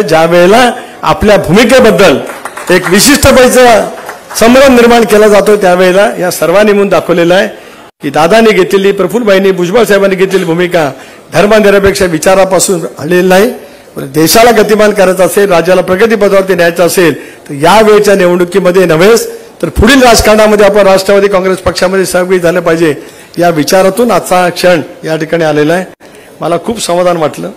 ज्या वेळेला आपल्या भूमिकेबद्दल एक विशिष्ट संभ्रम निर्माण केला जातो त्यावेळेला या सर्वांनी म्हणून दाखवलेलं आहे की दादांनी घेतलेली, प्रफुल्लभाईंनी, भुजबळ साहेबांनी घेतलेली भूमिका धर्मनिरपेक्ष विचारापासून आलेली नाही. देशाला गतिमान करायचं असेल, राज्याला प्रगतीपथावरती न्यायचं असेल तर या वेळच्या निवडणुकीमध्ये नव्हेच तर पुढील राजकारणामध्ये आपण राष्ट्रवादी काँग्रेस पक्षामध्ये सहभागी झालं पाहिजे या विचारातून आजचा क्षण या ठिकाणी आलेला आहे. मला खूप समाधान वाटलं,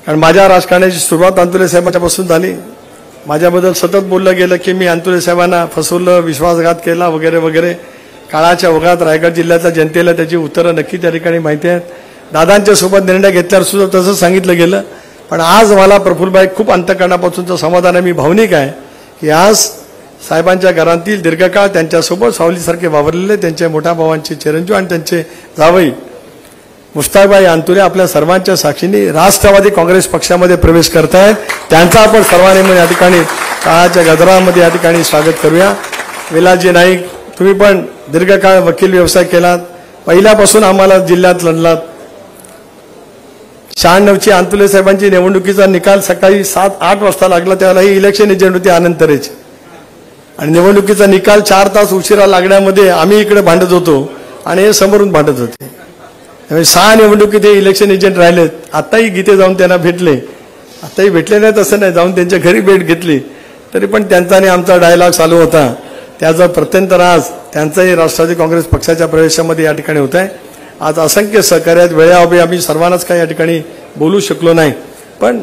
कारण माझ्या राजकारणाची सुरुवात अंतुले साहेबांच्यापासून झाली. माझ्याबद्दल सतत बोललं गेलं की मी अंतुले साहेबांना फसवलं, विश्वासघात केला वगैरे वगैरे. काळाच्या ओघात रायगड जिल्ह्याच्या जनतेला त्याची उत्तरं नक्की त्या ठिकाणी माहिती आहेत. दादांच्या सोबत निर्णय घेतल्यावर सुद्धा तसं सांगितलं गेलं. पण आज मला प्रफुल्लभाई खूप अंतःकरणापासूनचं समाधान आहे. मी भावनिक आहे की आज साहेबांच्या घरातील दीर्घकाळ त्यांच्यासोबत सावलीसारखे वावरलेले त्यांचे मोठ्या भावांचे चिरंजीव आणि त्यांचे जावई मुश्ताकभाई अंतुले आपल्या सर्वांच्या साक्षीने राष्ट्रवादी काँग्रेस पक्षामध्ये प्रवेश करतायत. त्यांचा आपण सर्वांनी म्हणून या ठिकाणी काळाच्या गजरामध्ये या ठिकाणी स्वागत करूया. विलासजी नाईक, तुम्ही पण दीर्घकाळ वकील व्यवसाय केलात, पहिल्यापासून आम्हाला जिल्ह्यात लढलात. 96ची अंतुले साहेबांची निवडणुकीचा निकाल सकाळी 7-8 वाजता लागला, त्यावेळेला ही इलेक्शन एजंट होती आनंद तरेची, आणि निवडणुकीचा निकाल 4 तास उशिरा लागण्यामध्ये आम्ही इकडे भांडत होतो आणि हे समोरून भांडत होते. त्यामुळे 6 निवडणुकीत हे इलेक्शन एजंट राहिलेत. आताही गीते जाऊन त्यांना भेटले, आताही भेटले नाहीत असं नाही, जाऊन त्यांच्या घरी भेट घेतली, तरी पण त्यांचा आणि आमचा डायलॉग चालू होता. त्याचा प्रत्यंतर आज त्यांचाही राष्ट्रवादी काँग्रेस पक्षाच्या प्रवेशामध्ये या ठिकाणी होत आहे. आज असंख्य सहकार्यात वेळेअभावी आम्ही सर्वांनाच काही या ठिकाणी बोलू शकलो नाही. पण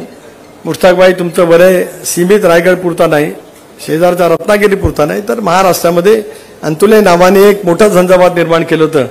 मुश्ताकभाई, तुमचं वलय सीमित रायगड पुरता नाही, शेजारच्या रत्नागिरी पुरता नाही, तर महाराष्ट्रामध्ये अंतुले नावाने एक मोठं झंझावात निर्माण केलं होतं.